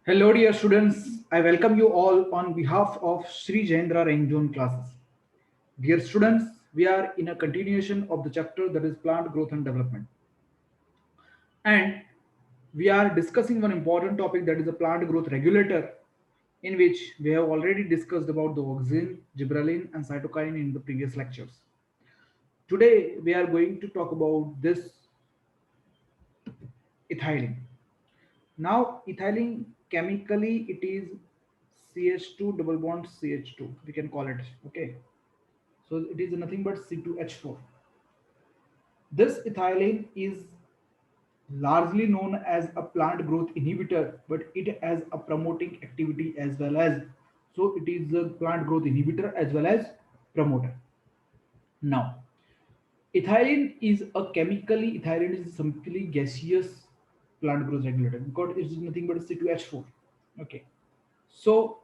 Hello, dear students. I welcome you all on behalf of Sri Jayendra Rangjun classes. Dear students, we are in a continuation of the chapter that is plant growth and development. And we are discussing one important topic that is a plant growth regulator, in which we have already discussed about the auxin, gibberellin, and cytokine in the previous lectures. Today, we are going to talk about this ethylene. Now, ethylene chemically it is CH2 double bond CH2. We can call it. Okay. So it is nothing but C2H4. This ethylene is largely known as a plant growth inhibitor, but it has a promoting activity as well as. So it is a plant growth inhibitor as well as promoter. Now, ethylene is simply gaseous plant growth regulator because it is nothing but C2H4. Okay. So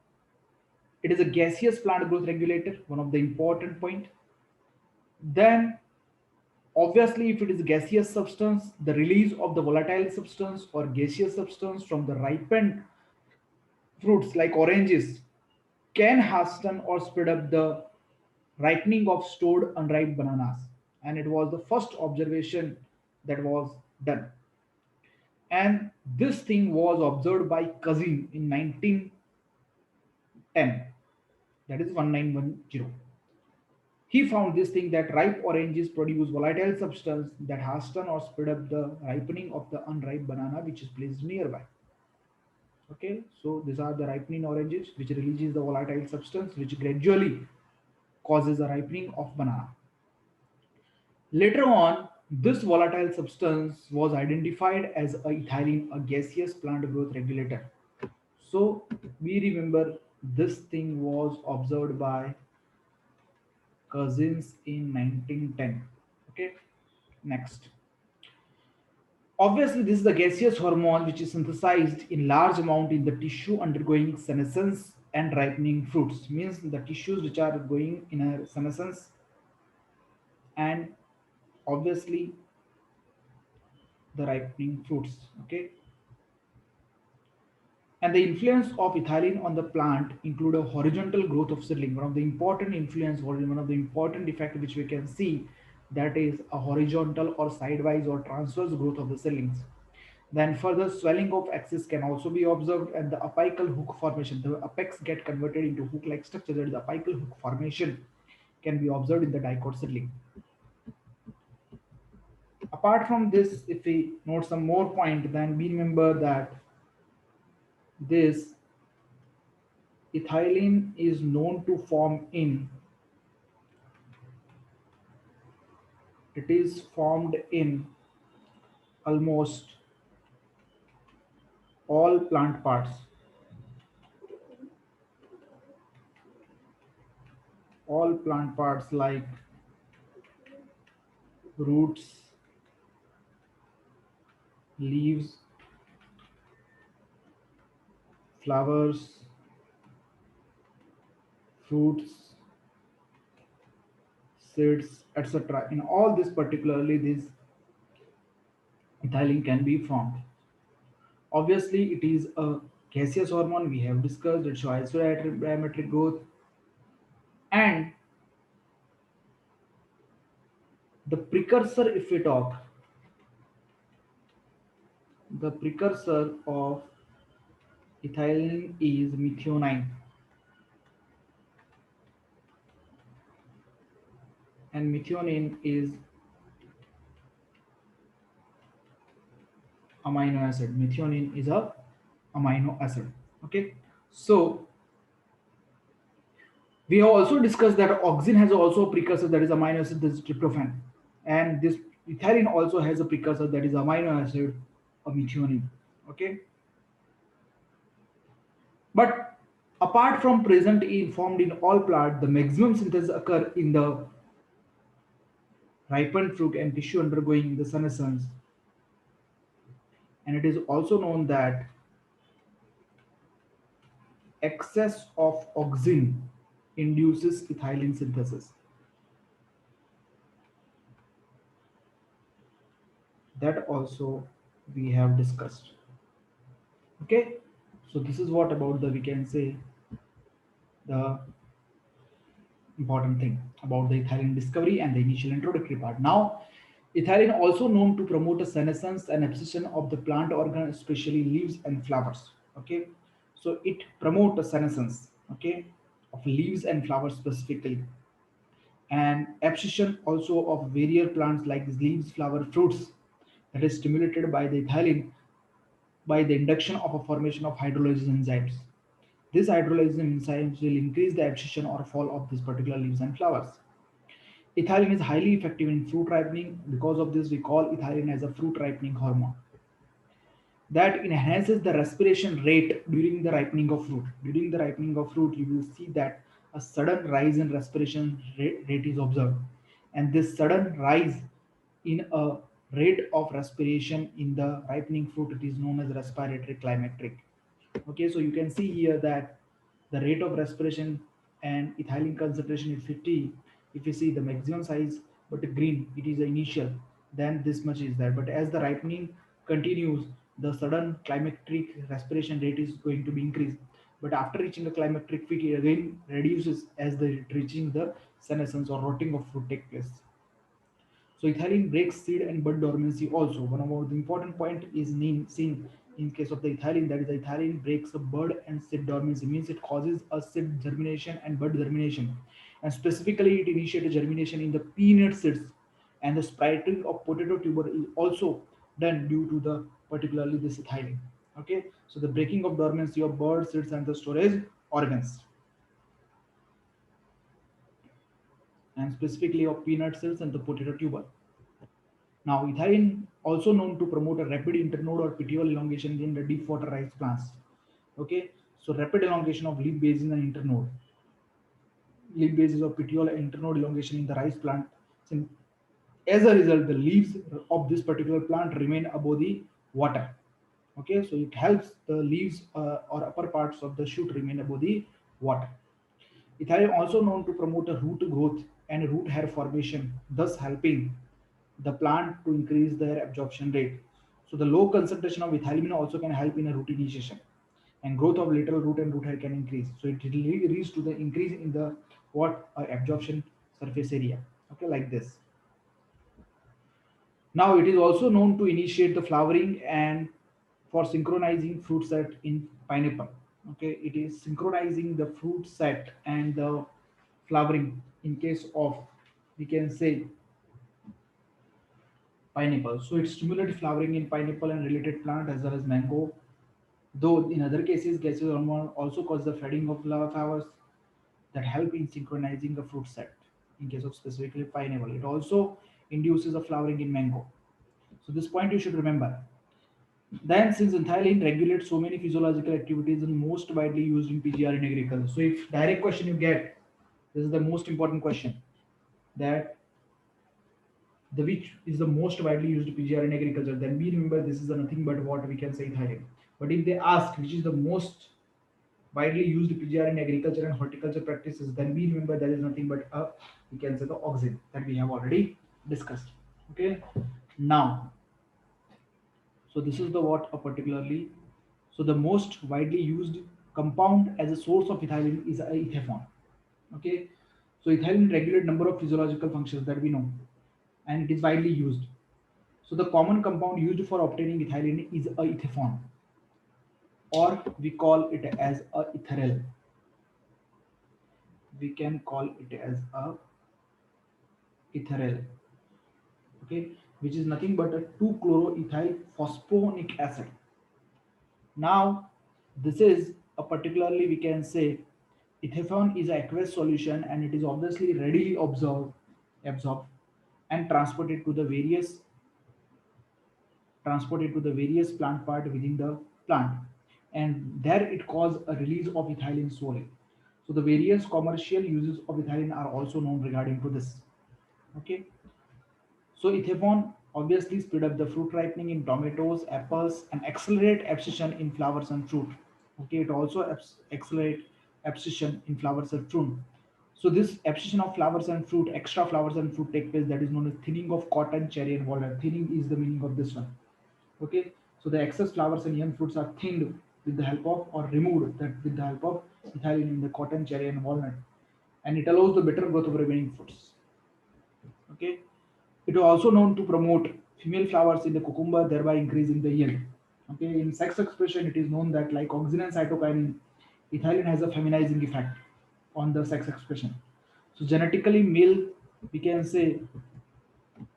it is a gaseous plant growth regulator, one of the important point. Then obviously if it is a gaseous substance, the release of the volatile substance or gaseous substance from the ripened fruits like oranges can hasten or speed up the ripening of stored unripe bananas. And it was the first observation that was done. And this thing was observed by Cousin in 1910, that is 1910. He found this thing that ripe oranges produce volatile substance that hasten or speed up the ripening of the unripe banana which is placed nearby. Okay, so these are the ripening oranges which releases the volatile substance which gradually causes a ripening of banana. Later on, this volatile substance was identified as a ethylene, a gaseous plant growth regulator. So we remember this thing was observed by Cousins in 1910. Okay, next. Obviously, this is the gaseous hormone which is synthesized in large amount in the tissue undergoing senescence and ripening fruits. Means the tissues which are going in a senescence and obviously the ripening fruits. Okay, and the influence of ethylene on the plant include a horizontal growth of seedling. One of the important influence or one of the important effect which we can see, that is a horizontal or sidewise or transverse growth of the seedlings. Then further swelling of axis can also be observed, and the apical hook formation, the apex get converted into hook-like structure, that is the apical hook formation can be observed in the dicot seedling. Apart from this, if we note some more point, then we remember that this ethylene is known to form in, it is formed in almost all plant parts, all plant parts like roots, leaves, flowers, fruits, seeds, etc. In all this, particularly this ethylene can be formed. Obviously, it is a gaseous hormone. We have discussed it shows isodiametric growth, and the precursor, if we talk, the precursor of ethylene is methionine, and methionine is amino acid. Methionine is a amino acid. Okay, so we have also discussed that oxin has also a precursor that is amino acid, that is tryptophan, and this ethylene also has a precursor that is amino acid of methionine. Okay, but apart from present in formed in all plant, the maximum synthesis occur in the ripened fruit and tissue undergoing the senescence, and it is also known that excess of oxin induces ethylene synthesis. That also we have discussed. Okay, So this is what about the, we can say, the important thing about the ethylene discovery and the initial introductory part. Now, ethylene also known to promote a senescence and abscission of the plant organ, especially leaves and flowers. Okay, so it promote a senescence, okay, of leaves and flowers specifically, and abscission also of various plants like leaves, flower, fruits, that is stimulated by the ethylene by the induction of a formation of hydrolysis enzymes. These hydrolysis enzymes will increase the abscission or fall of these particular leaves and flowers. Ethylene is highly effective in fruit ripening. Because of this, we call ethylene as a fruit ripening hormone that enhances the respiration rate during the ripening of fruit. During the ripening of fruit, you will see that a sudden rise in respiration rate is observed, and this sudden rise in a rate of respiration in the ripening fruit, it is known as respiratory climacteric. Okay, so you can see here that the rate of respiration and ethylene concentration is 50. If you see the maximum size, but the green, it is the initial, then this much is there. But as the ripening continues, the sudden climacteric respiration rate is going to be increased. But after reaching the climacteric peak, it again reduces as the reaching the senescence or rotting of fruit take place. So ethylene breaks seed and bud dormancy also. One of the important point is seen in case of the ethylene, that is the ethylene breaks a bud and seed dormancy, means it causes a seed germination and bud germination. And specifically it initiates germination in the peanut seeds, and the sprouting of potato tuber is also done due to the particularly this ethylene. Okay, so the breaking of dormancy of bud seeds and the storage organs, and specifically of peanut cells and the potato tuber. Now, ethylene also known to promote a rapid internode or petiole elongation in the deep water rice plants. Okay, so rapid elongation of leaf bases and internode, leaf bases of petiole and internode elongation in the rice plant. So, as a result, the leaves of this particular plant remain above the water. Okay, so it helps the leaves or upper parts of the shoot remain above the water. Ethylene also known to promote a root growth and root hair formation, thus helping the plant to increase their absorption rate. So the low concentration of ethylene also can help in a root initiation, and growth of lateral root and root hair can increase. So it leads to the increase in the what absorption surface area. Okay, like this. Now it is also known to initiate the flowering and for synchronizing fruit set in pineapple. Okay, it is synchronizing the fruit set and the flowering in case of, we can say, pineapple. So it stimulates flowering in pineapple and related plant as well as mango. Though in other cases, gaseous hormone also cause the fading of flowers that help in synchronizing the fruit set. In case of specifically pineapple, it also induces a flowering in mango. So this point you should remember. Then, since ethylene regulates so many physiological activities and most widely used in PGR in agriculture. So, if direct question you get, this is the most important question, that the which is the most widely used PGR in agriculture. Then we remember this is nothing but what we can say ethylene. But if they ask which is the most widely used PGR in agriculture and horticulture practices, then we remember that is nothing but we can say the oxide that we have already discussed. Okay. Now, so this is the what a particularly, so the most widely used compound as a source of ethylene is ethafone. Okay, so ethylene regulate number of physiological functions that we know, and it is widely used. So the common compound used for obtaining ethylene is a ethafone, or we call it as a ethyl. We can call it as a ethyl. Okay, which is nothing but a 2-chloroethyl phosphonic acid. Now, this is a particularly, we can say, ethafone is an aqueous solution and it is obviously readily absorbed and transported to the various plant part within the plant, and there it causes a release of ethylene solely. So the various commercial uses of ethylene are also known regarding to this. Okay, so ethafone obviously speed up the fruit ripening in tomatoes, apples, and accelerate abscission in flowers and fruit. Okay, it also accelerate abscission in flowers and fruit. So this abscission of flowers and fruit, extra flowers and fruit take place, that is known as thinning of cotton, cherry, and walnut. Thinning is the meaning of this one. Okay, so the excess flowers and young fruits are thinned with the help of, or removed that with the help of ethylene in the cotton, cherry, and walnut, and it allows the better growth of remaining fruits. Okay, it is also known to promote female flowers in the cucumber, thereby increasing the yield. Okay, in sex expression, it is known that like auxin and cytokinin, ethylene has a feminizing effect on the sex expression. So genetically male, we can say,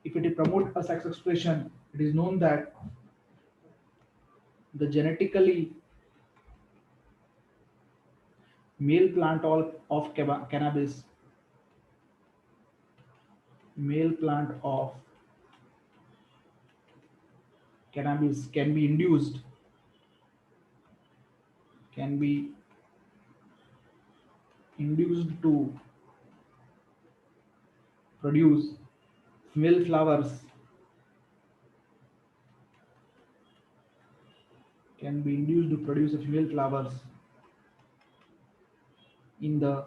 if it promote a sex expression, it is known that the genetically male plant of cannabis, male plant of cannabis can be induced to produce female flowers, can be induced to produce a female flowers in the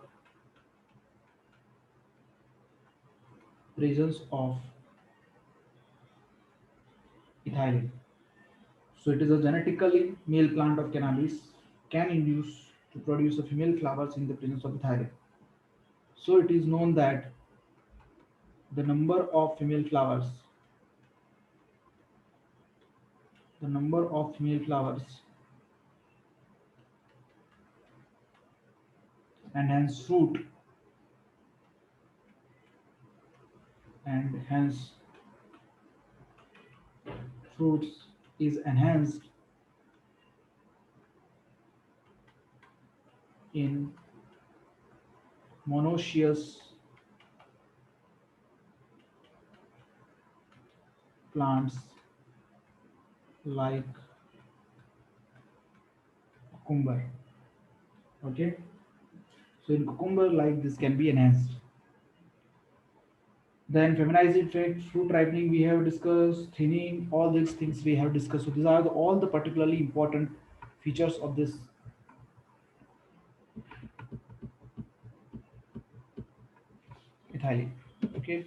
presence of ethylene. So it is a genetically male plant of cannabis can induce to produce a female flowers in the presence of ethylene. So it is known that the number of female flowers, the number of female flowers and hence fruit and hence fruits is enhanced in monoecious plants like cucumber. Okay, so in cucumber like this can be enhanced. Then feminized effect, fruit ripening we have discussed, thinning, all these things we have discussed. So these are all the particularly important features of this ethylene. Okay,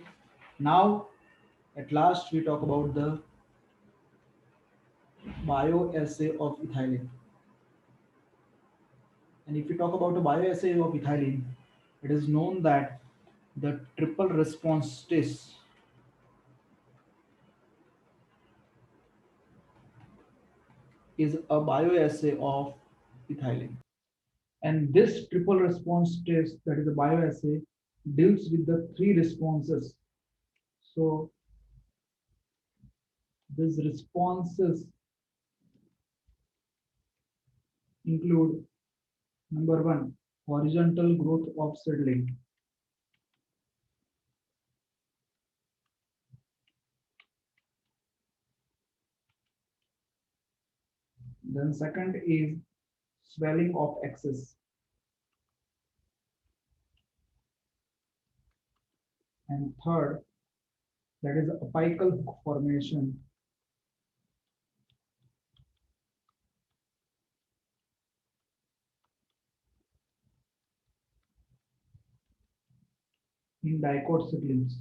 now at last we talk about the bioassay of ethylene. And if we talk about the bioassay of ethylene, it is known that the triple response test is a bioassay of ethylene. And this triple response test, that is a bioassay, deals with the three responses. So these responses include number one, horizontal growth of seedling. Then second is swelling of axis. And third, that is apical hook formation in dicot seedlings.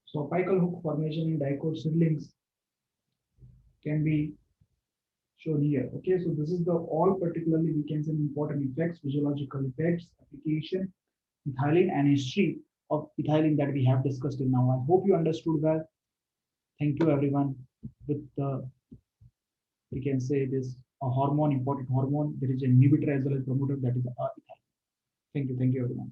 So apical hook formation in dicot seedlings can be shown here. Okay, so this is the all particularly we can say important effects, physiological effects, application, ethylene and history of ethylene that we have discussed in now. I hope you understood well. Thank you everyone. With the, we can say this a hormone, important hormone. There is an inhibitor as well as promoter that is ethylene. Thank you everyone.